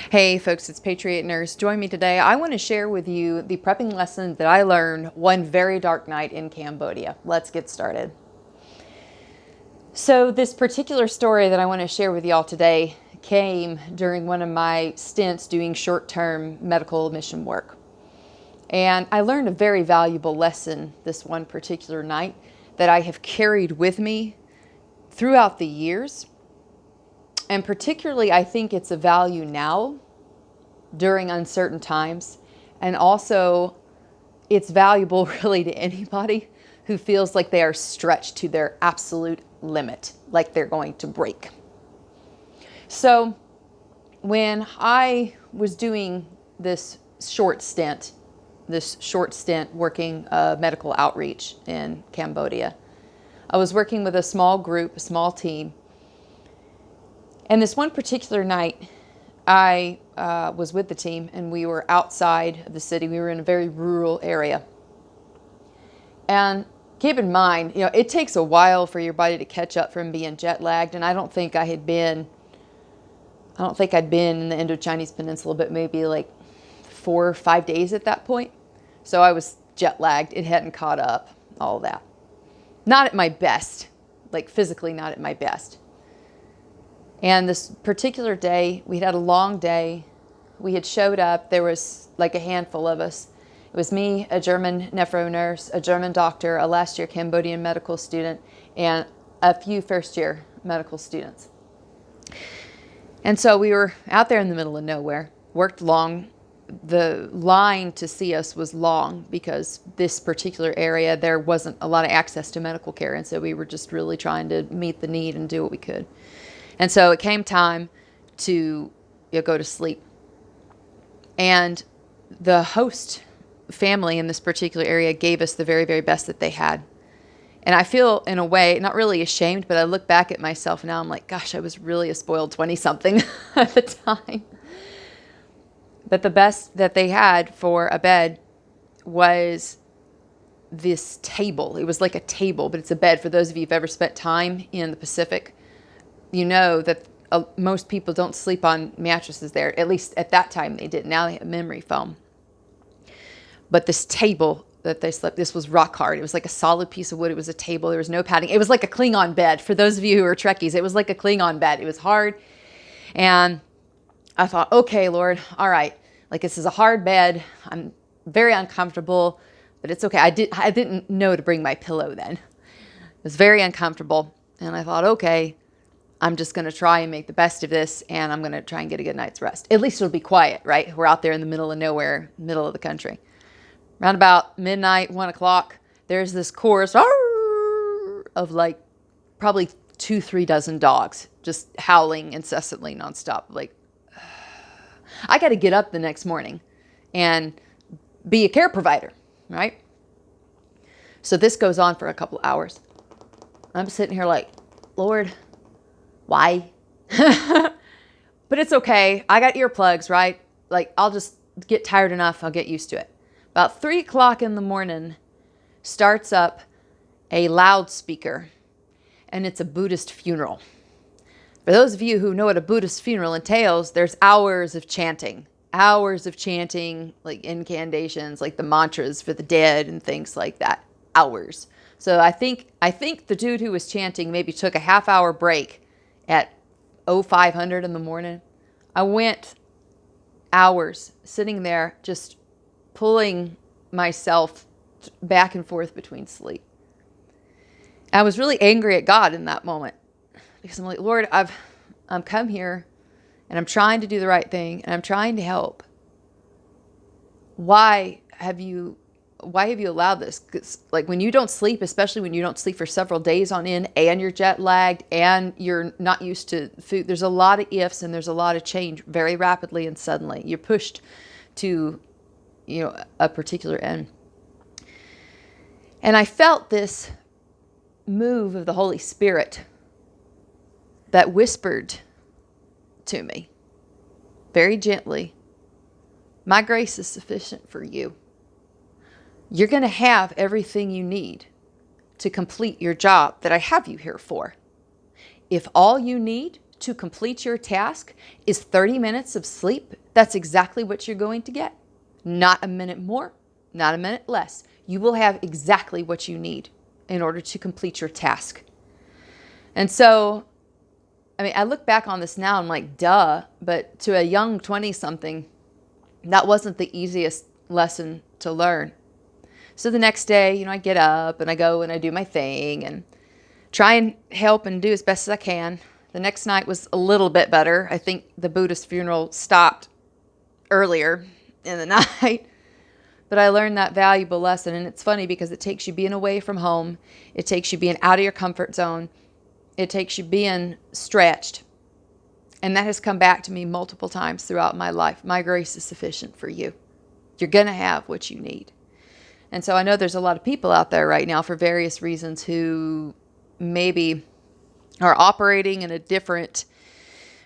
Hey folks, it's Patriot Nurse. Join me today. I want to share with you the prepping lesson that I learned one very dark night in Cambodia. Let's get started. So this particular story that I want to share with y'all today came during one of my stints doing short-term medical mission work. And I learned a very valuable lesson this one particular night that I have carried with me throughout the years. And particularly, I think it's a value now during uncertain times. And also, it's valuable really to anybody who feels like they are stretched to their absolute limit, like they're going to break. So when I was doing this short stint working medical outreach in Cambodia, I was working with a small group, a small team. And this one particular night, I was with the team and we were outside of the city. We were in a very rural area. And keep in mind, it takes a while for your body to catch up from being jet lagged. And I don't think I'd been in the Indochinese Peninsula, but maybe like 4 or 5 days at that point. So I was jet lagged. It hadn't caught up, all that. Not at my best, like physically not at my best. And this particular day, we had a long day. We had showed up. There was like a handful of us. It was me, a German nephro nurse, a German doctor, a last year Cambodian medical student, and a few first year medical students. And so we were out there in the middle of nowhere, worked long. The line to see us was long because this particular area, there wasn't a lot of access to medical care. And so we were just really trying to meet the need and do what we could. And so it came time to go to sleep. And the host family in this particular area gave us the very, very best that they had. And I feel, in a way, not really ashamed, but I look back at myself now, I'm like, gosh, I was really a spoiled 20-something at the time. But the best that they had for a bed was this table. It was like a table, but it's a bed. For those of you who've ever spent time in the Pacific, you know that most people don't sleep on mattresses there. At least at that time they did. Now they have memory foam. But this table that they slept, this was rock hard. It was like a solid piece of wood. It was a table. There was no padding. It was like a Klingon bed. For those of you who are Trekkies, it was like a Klingon bed. It was hard. And I thought, okay, Lord, all right. Like, this is a hard bed. I'm very uncomfortable, but it's okay. I didn't know to bring my pillow then. It was very uncomfortable. And I thought, okay, I'm just going to try and make the best of this, and I'm going to try and get a good night's rest. At least it'll be quiet, right? We're out there in the middle of nowhere, middle of the country. Around about midnight, 1 o'clock, there's this chorus of like probably 2-3 dozen dogs just howling incessantly nonstop. Like, I got to get up the next morning and be a care provider, right? So this goes on for a couple hours. I'm sitting here like, Lord, why? But it's okay. I got earplugs, right? Like, I'll just get tired enough. I'll get used to it. About 3 o'clock in the morning starts up a loudspeaker, and it's a Buddhist funeral. For those of you who know what a Buddhist funeral entails, there's hours of chanting, like incantations, like the mantras for the dead and things like that. Hours. So I think the dude who was chanting maybe took a half-hour break at 0500 in the morning. I went hours sitting there just pulling myself back and forth between sleep. I was really angry at God in that moment because I'm like, Lord, I'm come here and I'm trying to do the right thing and I'm trying to help. Why have you allowed this? 'Cause, like, when you don't sleep, especially when you don't sleep for several days on end and you're jet lagged and you're not used to food, there's a lot of ifs and there's a lot of change very rapidly and suddenly. You're pushed to, a particular end. And I felt this move of the Holy Spirit that whispered to me very gently, my grace is sufficient for you. You're going to have everything you need to complete your job that I have you here for. If all you need to complete your task is 30 minutes of sleep, that's exactly what you're going to get. Not a minute more, not a minute less. You will have exactly what you need in order to complete your task. And so, I mean, I look back on this now, I'm like, duh, but to a young 20-something, that wasn't the easiest lesson to learn. So the next day, I get up and I go and I do my thing and try and help and do as best as I can. The next night was a little bit better. I think the Buddhist funeral stopped earlier in the night. But I learned that valuable lesson. And it's funny because it takes you being away from home. It takes you being out of your comfort zone. It takes you being stretched. And that has come back to me multiple times throughout my life. My grace is sufficient for you. You're going to have what you need. And so I know there's a lot of people out there right now for various reasons who maybe are operating in a different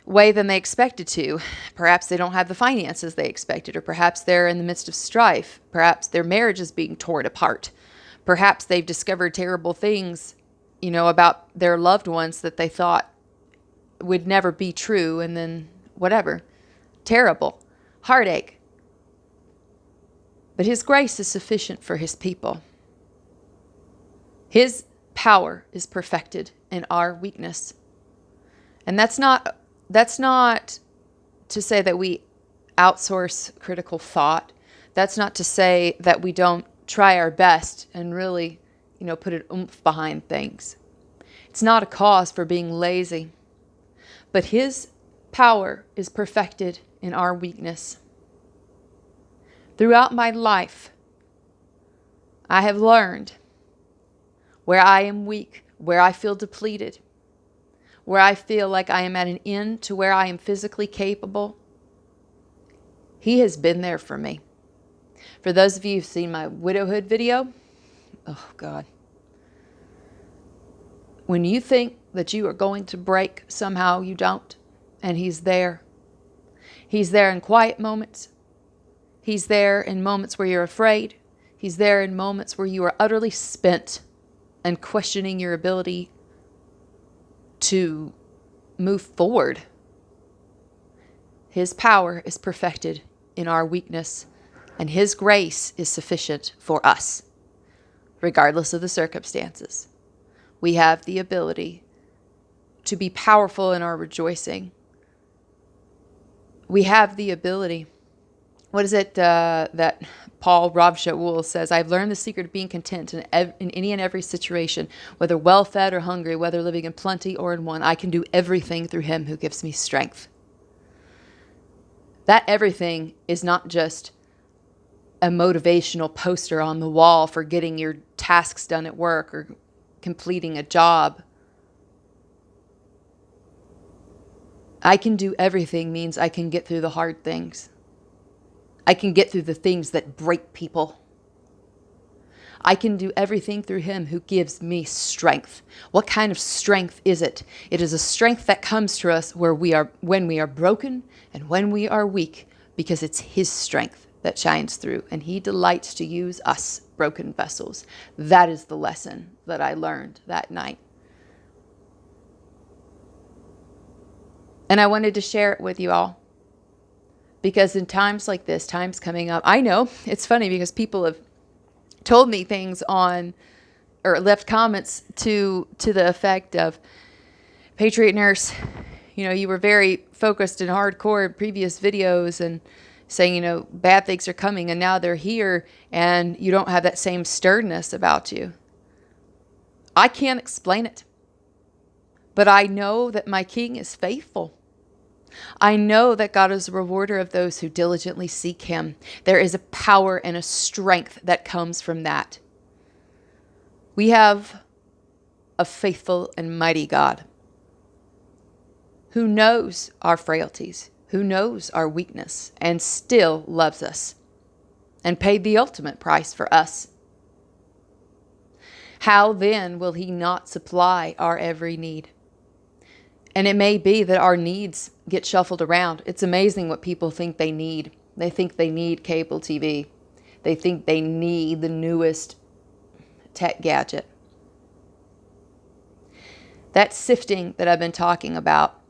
way than they expected to. Perhaps they don't have the finances they expected, or perhaps they're in the midst of strife. Perhaps their marriage is being torn apart. Perhaps they've discovered terrible things, about their loved ones that they thought would never be true, and then whatever. Terrible. Heartache. But His grace is sufficient for His people. His power is perfected in our weakness. And that's not to say that we outsource critical thought. That's not to say that we don't try our best and really, put an oomph behind things. It's not a cause for being lazy. But His power is perfected in our weakness. Throughout my life, I have learned where I am weak, where I feel depleted, where I feel like I am at an end to where I am physically capable. He has been there for me. For those of you who've seen my widowhood video, oh God. When you think that you are going to break, somehow you don't. And He's there. He's there in quiet moments. He's there in moments where you're afraid. He's there in moments where you are utterly spent and questioning your ability to move forward. His power is perfected in our weakness, and His grace is sufficient for us, regardless of the circumstances. We have the ability to be powerful in our rejoicing. We have the ability. What is it that Rob Shaul says? I've learned the secret of being content in any and every situation, whether well-fed or hungry, whether living in plenty or in want. I can do everything through Him who gives me strength. That everything is not just a motivational poster on the wall for getting your tasks done at work or completing a job. I can do everything means I can get through the hard things. I can get through the things that break people. I can do everything through Him who gives me strength. What kind of strength is it? It is a strength that comes to us when we are broken and when we are weak, because it's His strength that shines through, and He delights to use us, broken vessels. That is the lesson that I learned that night. And I wanted to share it with you all. Because in times like this, times coming up, I know it's funny because people have told me things or left comments to the effect of, Patriot Nurse, you were very focused and hardcore in previous videos and saying, bad things are coming and now they're here and you don't have that same sternness about you. I can't explain it, but I know that my King is faithful. I know that God is a rewarder of those who diligently seek Him. There is a power and a strength that comes from that. We have a faithful and mighty God who knows our frailties, who knows our weakness, and still loves us and paid the ultimate price for us. How then will He not supply our every need? And it may be that our needs get shuffled around. It's amazing what people think they need. They think they need cable TV. They think they need the newest tech gadget. That sifting that I've been talking about,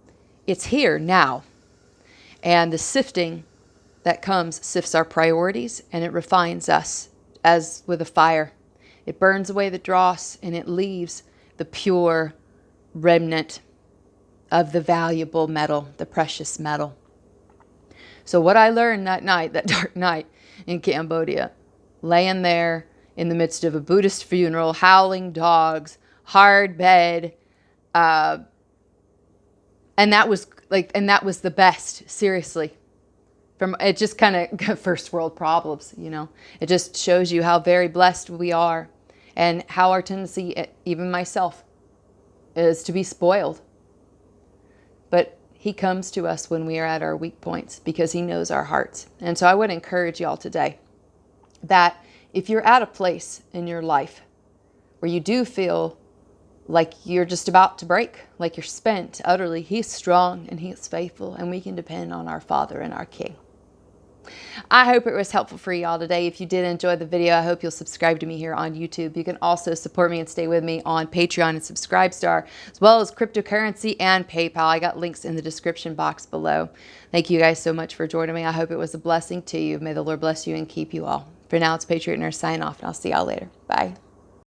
it's here now. And the sifting that comes sifts our priorities, and it refines us as with a fire. It burns away the dross, and it leaves the pure remnant of the valuable metal, the precious metal. So what I learned that night, that dark night in Cambodia, laying there in the midst of a Buddhist funeral, howling dogs, hard bed, and that was the best, seriously. It just kind of first world problems, you know. It just shows you how very blessed we are, and how our tendency, even myself, is to be spoiled. But he comes to us when we are at our weak points, because he knows our hearts. And so I would encourage y'all today that if you're at a place in your life where you do feel like you're just about to break, like you're spent utterly, he's strong and he's faithful, and we can depend on our Father and our King. I hope it was helpful for y'all today. If you did enjoy the video, I hope you'll subscribe to me here on YouTube. You can also support me and stay with me on Patreon and Subscribestar, as well as cryptocurrency and PayPal. I got links in the description box below. Thank you guys so much for joining me. I hope it was a blessing to you. May the Lord bless you and keep you all. For now, it's Patriot Nurse signing off, and I'll see y'all later. Bye.